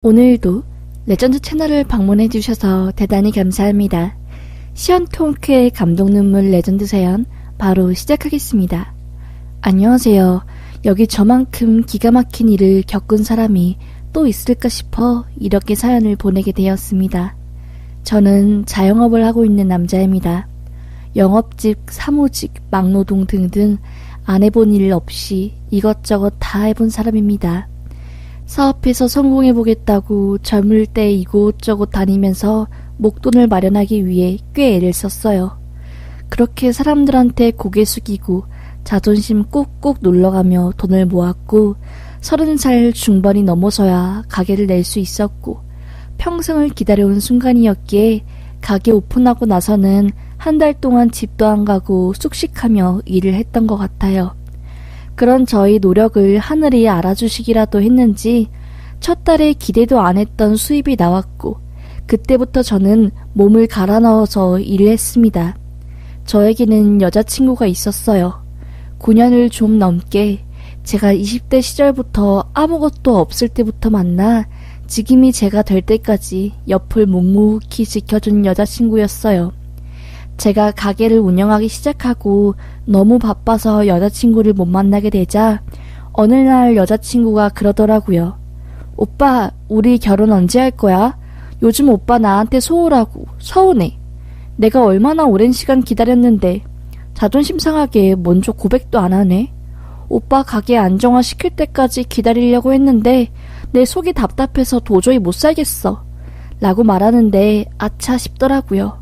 오늘도 레전드 채널을 방문해주셔서 대단히 감사합니다. 시연통쾌의 감동 눈물 레전드 사연 바로 시작하겠습니다. 안녕하세요. 여기 저만큼 기가 막힌 일을 겪은 사람이 또 있을까 싶어 이렇게 사연을 보내게 되었습니다. 저는 자영업을 하고 있는 남자입니다. 영업직, 사무직, 막노동 등등 안 해본 일 없이 이것저것 다 해본 사람입니다. 사업해서 성공해보겠다고 젊을 때 이곳저곳 다니면서 목돈을 마련하기 위해 꽤 애를 썼어요. 그렇게 사람들한테 고개 숙이고 자존심 꾹꾹 눌러가며 돈을 모았고 30살 중반이 넘어서야 가게를 낼 수 있었고 평생을 기다려온 순간이었기에 가게 오픈하고 나서는 한 달 동안 집도 안 가고 쑥식하며 일을 했던 것 같아요. 그런 저희 노력을 하늘이 알아주시기라도 했는지 첫 달에 기대도 안 했던 수입이 나왔고 그때부터 저는 몸을 갈아 넣어서 일을 했습니다. 저에게는 여자친구가 있었어요. 9년을 좀 넘게 제가 20대 시절부터 아무것도 없을 때부터 만나 지금이 제가 될 때까지 옆을 묵묵히 지켜준 여자친구였어요. 제가 가게를 운영하기 시작하고 너무 바빠서 여자친구를 못 만나게 되자 어느 날 여자친구가 그러더라고요. 오빠, 우리 결혼 언제 할 거야? 요즘 오빠 나한테 소홀하고 서운해. 내가 얼마나 오랜 시간 기다렸는데 자존심 상하게 먼저 고백도 안 하네. 오빠 가게 안정화 시킬 때까지 기다리려고 했는데 내 속이 답답해서 도저히 못 살겠어. 라고 말하는데 아차 싶더라고요.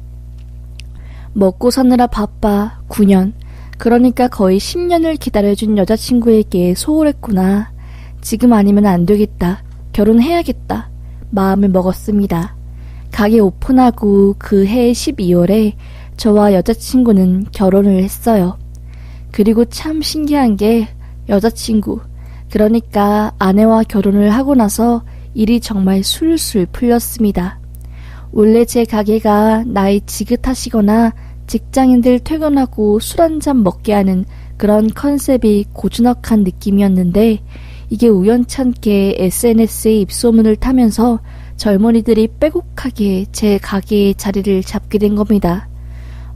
먹고 사느라 바빠 9년, 그러니까 거의 10년을 기다려준 여자친구에게 소홀했구나. 지금 아니면 안 되겠다. 결혼해야겠다. 마음을 먹었습니다. 가게 오픈하고 그 해 12월에 저와 여자친구는 결혼을 했어요. 그리고 참 신기한 게 여자친구, 그러니까 아내와 결혼을 하고 나서 일이 정말 술술 풀렸습니다. 원래 제 가게가 나이 지긋하시거나 직장인들 퇴근하고 술 한잔 먹게 하는 그런 컨셉이 고즈넉한 느낌이었는데 이게 우연찮게 SNS에 입소문을 타면서 젊은이들이 빼곡하게 제 가게의 자리를 잡게 된 겁니다.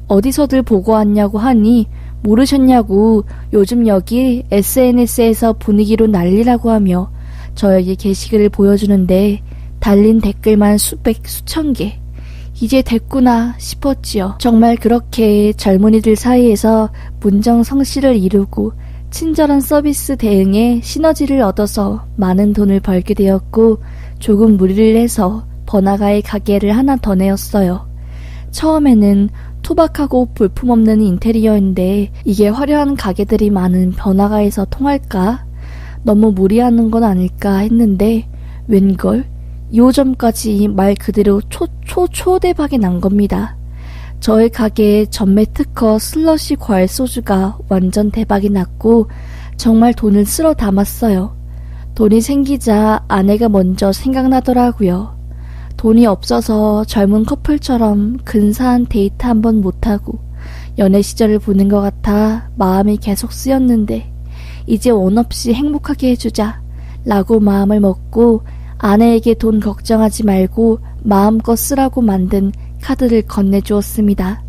어디서들 보고 왔냐고 하니 모르셨냐고 요즘 여기 SNS에서 분위기로 난리라고 하며 저에게 게시글을 보여주는데 달린 댓글만 수백, 수천 개. 이제 됐구나 싶었지요. 정말 그렇게 젊은이들 사이에서 문정성시를 이루고 친절한 서비스 대응에 시너지를 얻어서 많은 돈을 벌게 되었고 조금 무리를 해서 번화가에 가게를 하나 더 내었어요. 처음에는 투박하고 볼품없는 인테리어인데 이게 화려한 가게들이 많은 번화가에서 통할까? 너무 무리하는 건 아닐까 했는데 웬걸? 2호점까지 말 그대로 초대박이 난 겁니다. 저의 가게에 전매 특허 슬러시 과일 소주가 완전 대박이 났고 정말 돈을 쓸어 담았어요. 돈이 생기자 아내가 먼저 생각나더라고요. 돈이 없어서 젊은 커플처럼 근사한 데이트 한번 못하고 연애 시절을 보낸 것 같아 마음이 계속 쓰였는데 이제 원 없이 행복하게 해주자 라고 마음을 먹고 아내에게 돈 걱정하지 말고 마음껏 쓰라고 만든 카드를 건네주었습니다.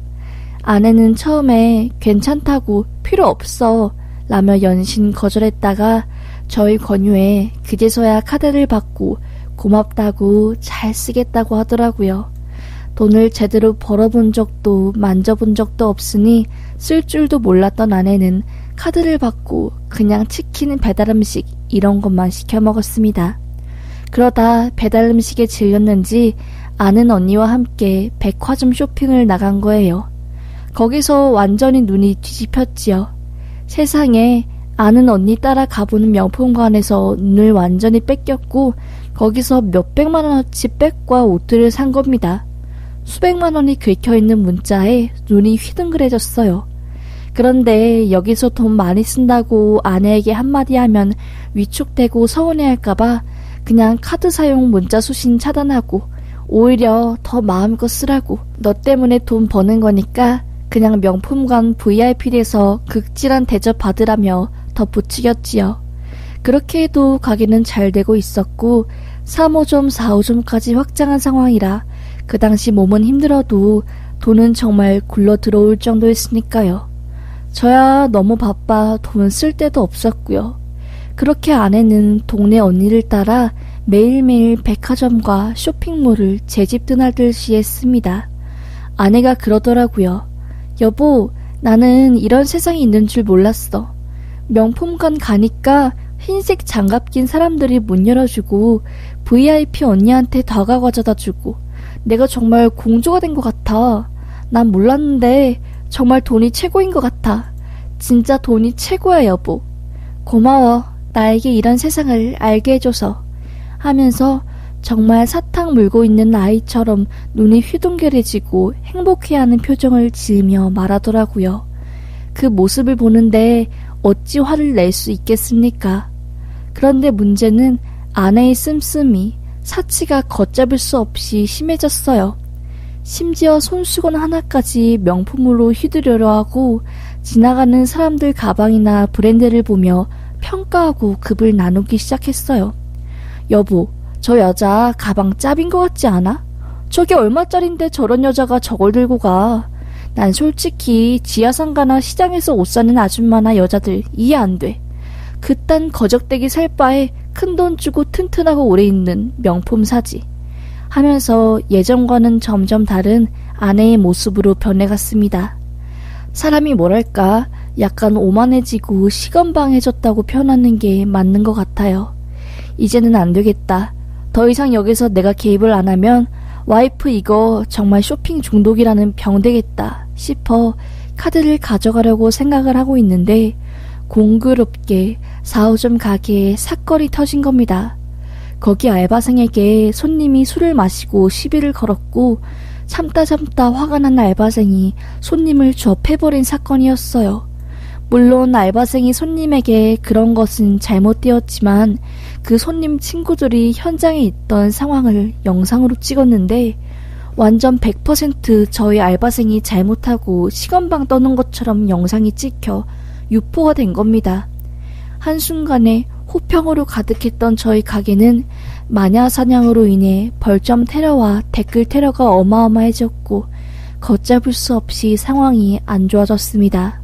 아내는 처음에 괜찮다고 필요 없어 라며 연신 거절했다가 저희 권유에 그제서야 카드를 받고 고맙다고 잘 쓰겠다고 하더라고요. 돈을 제대로 벌어본 적도 만져본 적도 없으니 쓸 줄도 몰랐던 아내는 카드를 받고 그냥 치킨 배달음식 이런 것만 시켜 먹었습니다. 그러다 배달음식에 질렸는지 아는 언니와 함께 백화점 쇼핑을 나간 거예요. 거기서 완전히 눈이 뒤집혔지요. 세상에 아는 언니 따라 가보는 명품관에서 눈을 완전히 뺏겼고 거기서 몇백만 원어치 백과 옷들을 산 겁니다. 수백만 원이 긁혀있는 문자에 눈이 휘둥그레졌어요. 그런데 여기서 돈 많이 쓴다고 아내에게 한마디 하면 위축되고 서운해할까봐 그냥 카드 사용 문자 수신 차단하고 오히려 더 마음껏 쓰라고 너 때문에 돈 버는 거니까 그냥 명품관 VIP에서 극진한 대접 받으라며 더 부추겼지요. 그렇게 해도 가게는 잘 되고 있었고 3호점, 4호점까지 확장한 상황이라 그 당시 몸은 힘들어도 돈은 정말 굴러 들어올 정도였으니까요. 저야 너무 바빠 돈 쓸 데도 없었고요. 그렇게 아내는 동네 언니를 따라 매일매일 백화점과 쇼핑몰을 제 집 떠나듯이 했습니다. 아내가 그러더라고요. 여보, 나는 이런 세상이 있는 줄 몰랐어. 명품관 가니까 흰색 장갑 낀 사람들이 문 열어주고 VIP 언니한테 다가 가져다 주고 내가 정말 공주가 된 것 같아. 난 몰랐는데 정말 돈이 최고인 것 같아. 진짜 돈이 최고야, 여보. 고마워. 나에게 이런 세상을 알게 해줘서. 하면서 정말 사탕 물고 있는 아이처럼 눈이 휘둥그레지고 행복해하는 표정을 지으며 말하더라고요. 그 모습을 보는데 어찌 화를 낼 수 있겠습니까? 그런데 문제는 아내의 씀씀이 사치가 걷잡을 수 없이 심해졌어요. 심지어 손수건 하나까지 명품으로 휘두르려 하고 지나가는 사람들 가방이나 브랜드를 보며 평가하고 급을 나누기 시작했어요. 여보, 저 여자 가방 짭인 것 같지 않아? 저게 얼마짜린데 저런 여자가 저걸 들고 가. 난 솔직히 지하상가나 시장에서 옷 사는 아줌마나 여자들 이해 안 돼. 그딴 거적대기 살 바에 큰돈 주고 튼튼하고 오래 입는 명품 사지. 하면서 예전과는 점점 다른 아내의 모습으로 변해갔습니다. 사람이 뭐랄까 약간 오만해지고 시건방해졌다고 표현하는 게 맞는 것 같아요. 이제는 안 되겠다. 더 이상 여기서 내가 개입을 안 하면 와이프 이거 정말 쇼핑 중독이라는 병 되겠다 싶어 카드를 가져가려고 생각을 하고 있는데 공교롭게 4호점 가게에 사건이 터진 겁니다. 거기 알바생에게 손님이 술을 마시고 시비를 걸었고 참다 화가 난 알바생이 손님을 조업해버린 사건이었어요. 물론 알바생이 손님에게 그런 것은 잘못되었지만 그 손님 친구들이 현장에 있던 상황을 영상으로 찍었는데 완전 100% 저희 알바생이 잘못하고 시건방 떠는 것처럼 영상이 찍혀 유포가 된 겁니다. 한순간에 호평으로 가득했던 저희 가게는 마녀사냥으로 인해 벌점 테러와 댓글 테러가 어마어마해졌고 걷잡을 수 없이 상황이 안 좋아졌습니다.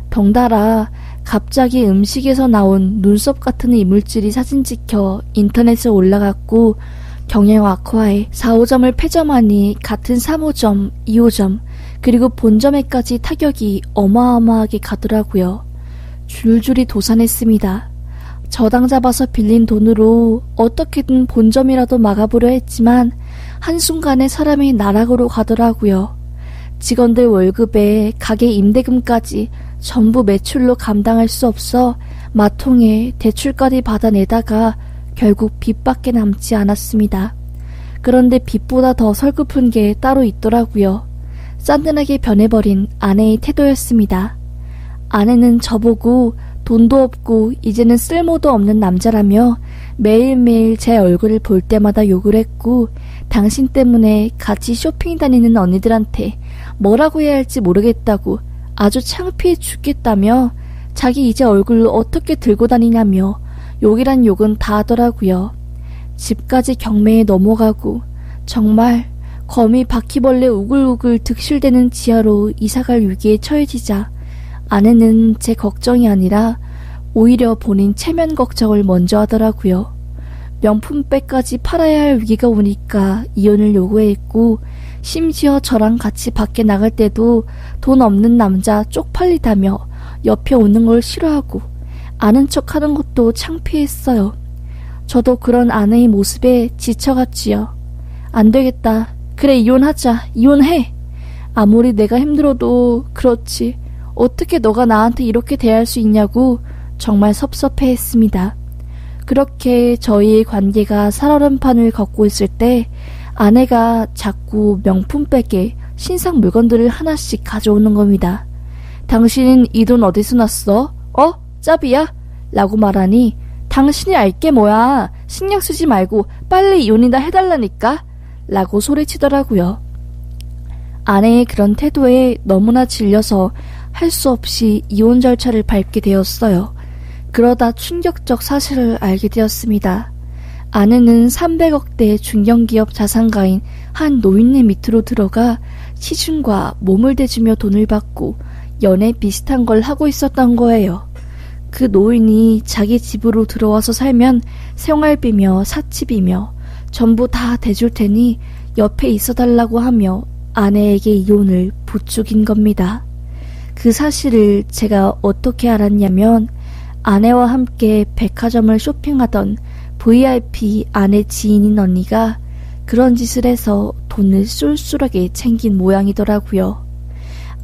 덩달아 갑자기 음식에서 나온 눈썹 같은 이물질이 사진 찍혀 인터넷에 올라갔고 경영 악화에 4호점을 폐점하니 같은 3호점, 2호점 그리고 본점에까지 타격이 어마어마하게 가더라고요. 줄줄이 도산했습니다. 저당 잡아서 빌린 돈으로 어떻게든 본점이라도 막아보려 했지만 한순간에 사람이 나락으로 가더라고요. 직원들 월급에 가게 임대금까지 전부 매출로 감당할 수 없어 마통에 대출까지 받아내다가 결국 빚밖에 남지 않았습니다. 그런데 빚보다 더 설글픈 게 따로 있더라고요. 짠든하게 변해버린 아내의 태도였습니다. 아내는 저보고 돈도 없고 이제는 쓸모도 없는 남자라며 매일매일 제 얼굴을 볼 때마다 욕을 했고 당신 때문에 같이 쇼핑 다니는 언니들한테 뭐라고 해야 할지 모르겠다고 아주 창피해 죽겠다며 자기 이제 얼굴 어떻게 들고 다니냐며 욕이란 욕은 다 하더라고요. 집까지 경매에 넘어가고 정말 거미 바퀴벌레 우글우글 득실대는 지하로 이사갈 위기에 처해지자 아내는 제 걱정이 아니라 오히려 본인 체면 걱정을 먼저 하더라고요. 명품백까지 팔아야 할 위기가 오니까 이혼을 요구했고 심지어 저랑 같이 밖에 나갈 때도 돈 없는 남자 쪽팔리다며 옆에 오는 걸 싫어하고 아는 척하는 것도 창피했어요. 저도 그런 아내의 모습에 지쳐갔지요. 안 되겠다. 그래 이혼하자. 이혼해. 아무리 내가 힘들어도 그렇지. 어떻게 너가 나한테 이렇게 대할 수 있냐고 정말 섭섭해했습니다. 그렇게 저희의 관계가 살얼음판을 걷고 있을 때 아내가 자꾸 명품백에 신상 물건들을 하나씩 가져오는 겁니다. 당신은 이 돈 어디서 났어? 짭이야? 라고 말하니 당신이 알게 뭐야. 신경 쓰지 말고 빨리 이혼이나 해달라니까 라고 소리치더라고요. 아내의 그런 태도에 너무나 질려서 할 수 없이 이혼 절차를 밟게 되었어요. 그러다 충격적 사실을 알게 되었습니다. 아내는 300억대 중견기업 자산가인 한 노인네 밑으로 들어가 시중과 몸을 대주며 돈을 받고 연애 비슷한 걸 하고 있었던 거예요. 그 노인이 자기 집으로 들어와서 살면 생활비며 사치비며 전부 다 대줄 테니 옆에 있어달라고 하며 아내에게 이혼을 부추긴 겁니다. 그 사실을 제가 어떻게 알았냐면 아내와 함께 백화점을 쇼핑하던 VIP 아내 지인인 언니가 그런 짓을 해서 돈을 쏠쏠하게 챙긴 모양이더라고요.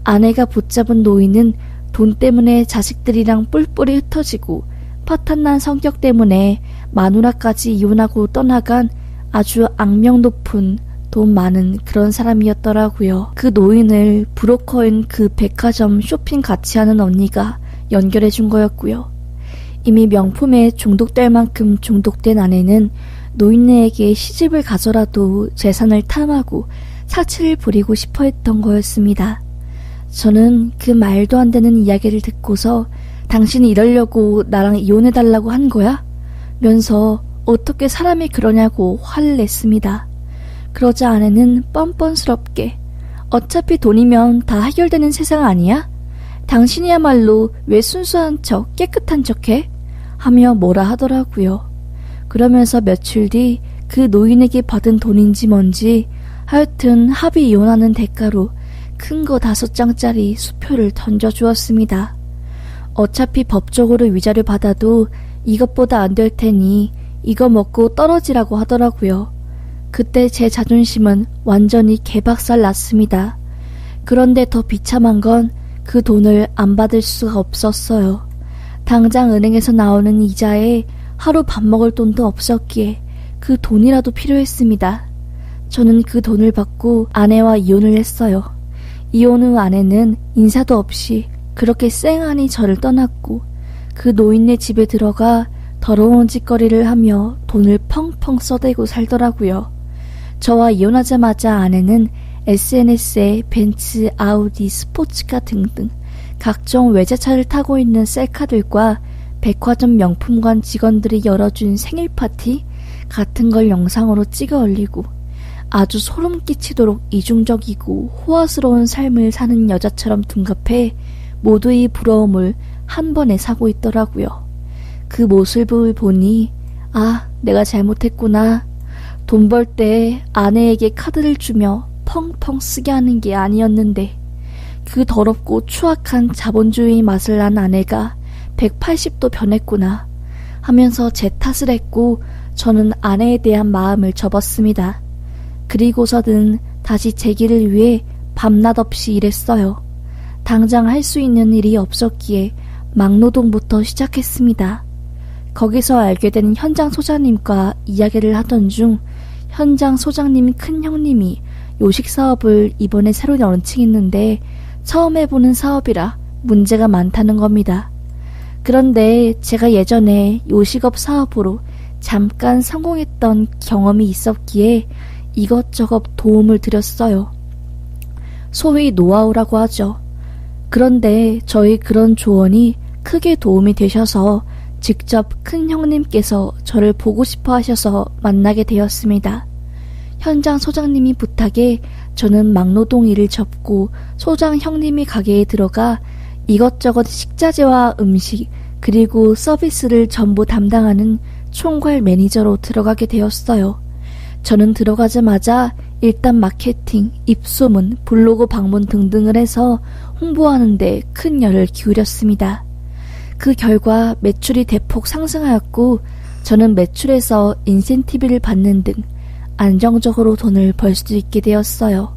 아내가 붙잡은 노인은 돈 때문에 자식들이랑 뿔뿔이 흩어지고 파탄난 성격 때문에 마누라까지 이혼하고 떠나간 아주 악명 높은 돈 많은 그런 사람이었더라고요. 그 노인을 브로커인 그 백화점 쇼핑 같이 하는 언니가 연결해 준 거였고요. 이미 명품에 중독될 만큼 중독된 아내는 노인네에게 시집을 가서라도 재산을 탐하고 사치를 부리고 싶어 했던 거였습니다. 저는 그 말도 안 되는 이야기를 듣고서 당신이 이러려고 나랑 이혼해달라고 한 거야? 면서 어떻게 사람이 그러냐고 화를 냈습니다. 그러자 아내는 뻔뻔스럽게 어차피 돈이면 다 해결되는 세상 아니야? 당신이야말로 왜 순수한 척 깨끗한 척해? 하며 뭐라 하더라고요. 그러면서 며칠 뒤 그 노인에게 받은 돈인지 뭔지 하여튼 합의 이혼하는 대가로 큰 거 5장짜리 수표를 던져주었습니다. 어차피 법적으로 위자료 받아도 이것보다 안 될 테니 이거 먹고 떨어지라고 하더라고요. 그때 제 자존심은 완전히 개박살 났습니다. 그런데 더 비참한 건 그 돈을 안 받을 수가 없었어요. 당장 은행에서 나오는 이자에 하루 밥 먹을 돈도 없었기에 그 돈이라도 필요했습니다. 저는 그 돈을 받고 아내와 이혼을 했어요. 이혼 후 아내는 인사도 없이 그렇게 쌩하니 저를 떠났고 그 노인네 집에 들어가 더러운 짓거리를 하며 돈을 펑펑 써대고 살더라고요. 저와 이혼하자마자 아내는 SNS에 벤츠, 아우디, 스포츠카 등등 각종 외제차를 타고 있는 셀카들과 백화점 명품관 직원들이 열어준 생일 파티 같은 걸 영상으로 찍어 올리고 아주 소름 끼치도록 이중적이고 호화스러운 삶을 사는 여자처럼 둔갑해 모두의 부러움을 한 번에 사고 있더라고요. 그 모습을 보니 아, 내가 잘못했구나. 돈 벌 때 아내에게 카드를 주며 펑펑 쓰게 하는 게 아니었는데 그 더럽고 추악한 자본주의 맛을 난 아내가 180도 변했구나 하면서 제 탓을 했고 저는 아내에 대한 마음을 접었습니다. 그리고서는 다시 제 길을 위해 밤낮 없이 일했어요. 당장 할 수 있는 일이 없었기에 막노동부터 시작했습니다. 거기서 알게 된 현장 소장님과 이야기를 하던 중 현장 소장님 큰 형님이 요식 사업을 이번에 새로 런칭했는데 처음 해보는 사업이라 문제가 많다는 겁니다. 그런데 제가 예전에 요식업 사업으로 잠깐 성공했던 경험이 있었기에 이것저것 도움을 드렸어요. 소위 노하우라고 하죠. 그런데 저희 그런 조언이 크게 도움이 되셔서 직접 큰 형님께서 저를 보고 싶어 하셔서 만나게 되었습니다. 현장 소장님이 부탁에 저는 막노동 일을 접고 소장 형님이 가게에 들어가 이것저것 식자재와 음식 그리고 서비스를 전부 담당하는 총괄 매니저로 들어가게 되었어요. 저는 들어가자마자 일단 마케팅, 입소문, 블로그 방문 등등을 해서 홍보하는 데 큰 열을 기울였습니다. 그 결과 매출이 대폭 상승하였고 저는 매출에서 인센티브를 받는 등 안정적으로 돈을 벌 수 있게 되었어요.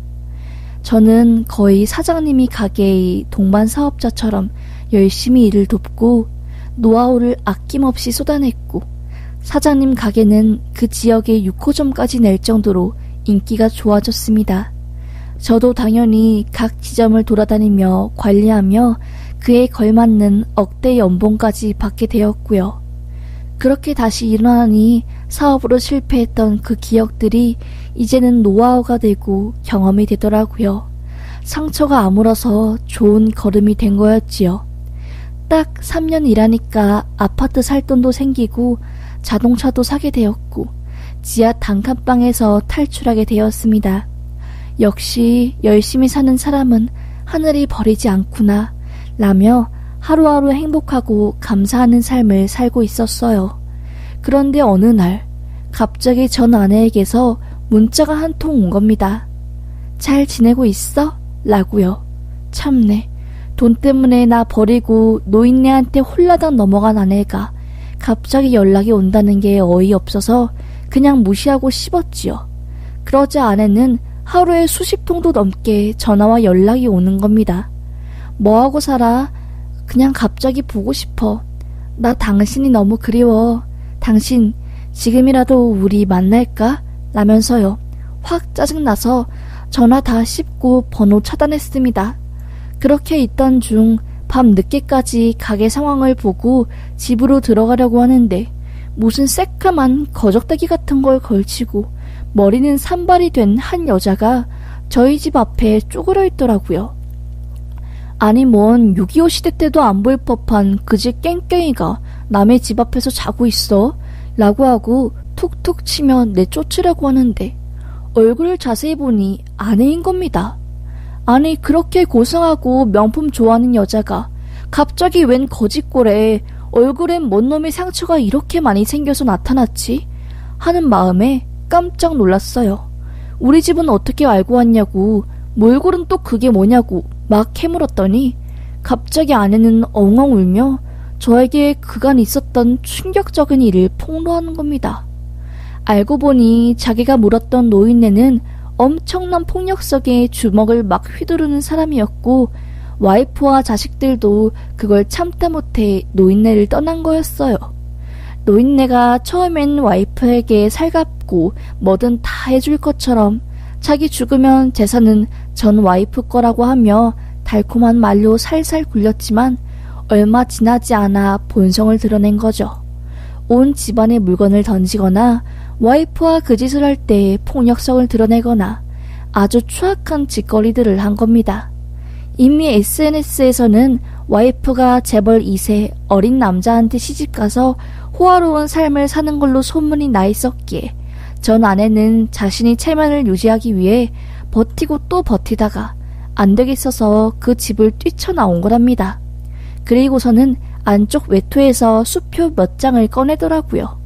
저는 거의 사장님이 가게의 동반 사업자처럼 열심히 일을 돕고 노하우를 아낌없이 쏟아냈고 사장님 가게는 그 지역의 6호점까지 낼 정도로 인기가 좋아졌습니다. 저도 당연히 각 지점을 돌아다니며 관리하며 그에 걸맞는 억대 연봉까지 받게 되었고요. 그렇게 다시 일어나니 사업으로 실패했던 그 기억들이 이제는 노하우가 되고 경험이 되더라고요. 상처가 아물어서 좋은 걸음이 된 거였지요. 딱 3년 일하니까 아파트 살 돈도 생기고 자동차도 사게 되었고 지하 단칸방에서 탈출하게 되었습니다. 역시 열심히 사는 사람은 하늘이 버리지 않구나 라며 하루하루 행복하고 감사하는 삶을 살고 있었어요. 그런데 어느 날 갑자기 전 아내에게서 문자가 한 통 온 겁니다. 잘 지내고 있어? 라고요. 참네. 돈 때문에 나 버리고 노인네한테 홀라당 넘어간 아내가 갑자기 연락이 온다는 게 어이없어서 그냥 무시하고 씹었지요. 그러자 아내는 하루에 수십 통도 넘게 전화와 연락이 오는 겁니다. 뭐하고 살아? 그냥 갑자기 보고 싶어. 나 당신이 너무 그리워. 당신 지금이라도 우리 만날까? 라면서요. 확 짜증나서 전화 다 씹고 번호 차단했습니다. 그렇게 있던 중 밤 늦게까지 가게 상황을 보고 집으로 들어가려고 하는데 무슨 새까만 거적대기 같은 걸 걸치고 머리는 산발이 된 한 여자가 저희 집 앞에 쪼그려 있더라고요. 아니 뭔 6.25 시대 때도 안 보일 법한 그 집 깽깽이가 남의 집 앞에서 자고 있어? 라고 하고 툭툭 치며 내쫓으려고 하는데 얼굴을 자세히 보니 아내인 겁니다. 아니 그렇게 고상하고 명품 좋아하는 여자가 갑자기 웬 거짓골에 얼굴엔 뭔 놈의 상처가 이렇게 많이 생겨서 나타났지? 하는 마음에 깜짝 놀랐어요. 우리 집은 어떻게 알고 왔냐고 몰골은 또 그게 뭐냐고 막 캐물었더니 갑자기 아내는 엉엉 울며 저에게 그간 있었던 충격적인 일을 폭로하는 겁니다. 알고 보니 자기가 물었던 노인네는 엄청난 폭력 속에 주먹을 막 휘두르는 사람이었고 와이프와 자식들도 그걸 참다 못해 노인네를 떠난 거였어요. 노인네가 처음엔 와이프에게 살갑고 뭐든 다 해줄 것처럼 자기 죽으면 재산은 전 와이프 거라고 하며 달콤한 말로 살살 굴렸지만 얼마 지나지 않아 본성을 드러낸 거죠. 온 집안의 물건을 던지거나 와이프와 그 짓을 할 때 폭력성을 드러내거나 아주 추악한 짓거리들을 한 겁니다. 이미 SNS에서는 와이프가 재벌 2세 어린 남자한테 시집가서 호화로운 삶을 사는 걸로 소문이 나 있었기에 전 아내는 자신이 체면을 유지하기 위해 버티고 또 버티다가 안 되겠어서 그 집을 뛰쳐나온 거랍니다. 그리고서는 안쪽 외투에서 수표 몇 장을 꺼내더라고요.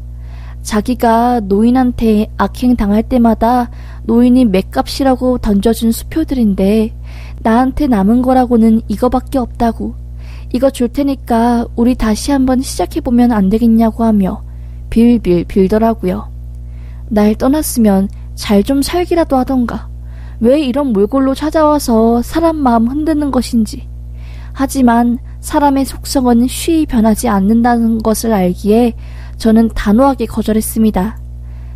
자기가 노인한테 악행 당할 때마다 노인이 맷값이라고 던져준 수표들인데 나한테 남은 거라고는 이거밖에 없다고. 이거 줄 테니까 우리 다시 한번 시작해보면 안 되겠냐고 하며 빌빌 빌더라고요. 날 떠났으면 잘 좀 살기라도 하던가. 왜 이런 몰골로 찾아와서 사람 마음 흔드는 것인지. 하지만 사람의 속성은 쉬이 변하지 않는다는 것을 알기에 저는 단호하게 거절했습니다.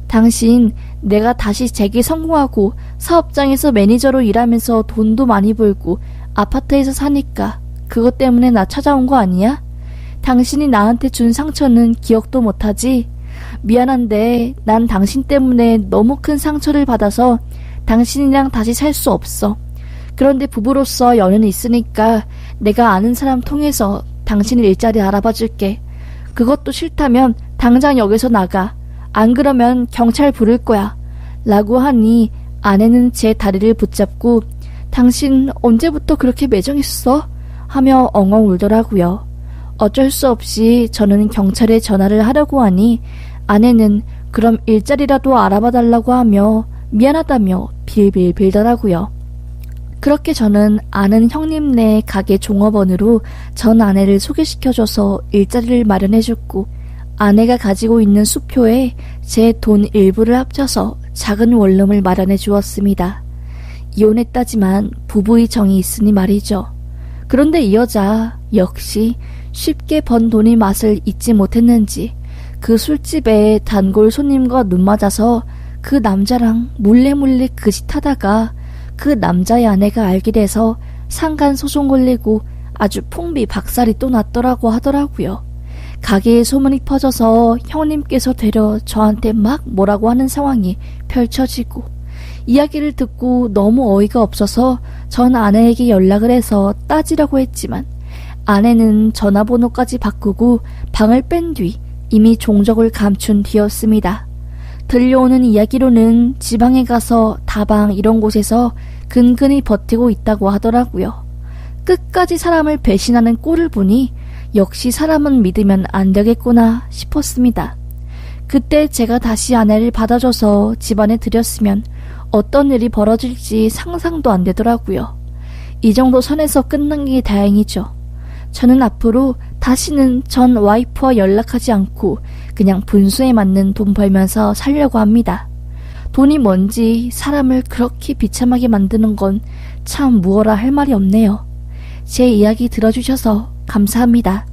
당신, 내가 다시 재기 성공하고 사업장에서 매니저로 일하면서 돈도 많이 벌고 아파트에서 사니까 그것 때문에 나 찾아온 거 아니야? 당신이 나한테 준 상처는 기억도 못하지? 미안한데 난 당신 때문에 너무 큰 상처를 받아서 당신이랑 다시 살 수 없어. 그런데 부부로서 연은 있으니까 내가 아는 사람 통해서 당신 일자리 알아봐 줄게. 그것도 싫다면 당장 여기서 나가. 안 그러면 경찰 부를 거야. 라고 하니 아내는 제 다리를 붙잡고 당신 언제부터 그렇게 매정했어? 하며 엉엉 울더라고요. 어쩔 수 없이 저는 경찰에 전화를 하려고 하니 아내는 그럼 일자리라도 알아봐 달라고 하며 미안하다며 빌빌 빌더라고요. 그렇게 저는 아는 형님네 가게 종업원으로 전 아내를 소개시켜줘서 일자리를 마련해줬고 아내가 가지고 있는 수표에 제 돈 일부를 합쳐서 작은 원룸을 마련해 주었습니다. 이혼했다지만 부부의 정이 있으니 말이죠. 그런데 이 여자 역시 쉽게 번 돈의 맛을 잊지 못했는지 그 술집에 단골 손님과 눈 맞아서 그 남자랑 몰래 그 짓 하다가 그 남자의 아내가 알게 돼서 상간 소송 걸리고 아주 풍비박살이 또 났더라고 하더라고요. 가게에 소문이 퍼져서 형님께서 되려 저한테 막 뭐라고 하는 상황이 펼쳐지고 이야기를 듣고 너무 어이가 없어서 전 아내에게 연락을 해서 따지려고 했지만 아내는 전화번호까지 바꾸고 방을 뺀 뒤 이미 종적을 감춘 뒤였습니다. 들려오는 이야기로는 지방에 가서 다방 이런 곳에서 근근히 버티고 있다고 하더라고요. 끝까지 사람을 배신하는 꼴을 보니 역시 사람은 믿으면 안 되겠구나 싶었습니다. 그때 제가 다시 아내를 받아줘서 집안에 들였으면 어떤 일이 벌어질지 상상도 안 되더라고요. 이 정도 선에서 끝난 게 다행이죠. 저는 앞으로 다시는 전 와이프와 연락하지 않고 그냥 분수에 맞는 돈 벌면서 살려고 합니다. 돈이 뭔지 사람을 그렇게 비참하게 만드는 건 참 무어라 할 말이 없네요. 제 이야기 들어주셔서 감사합니다.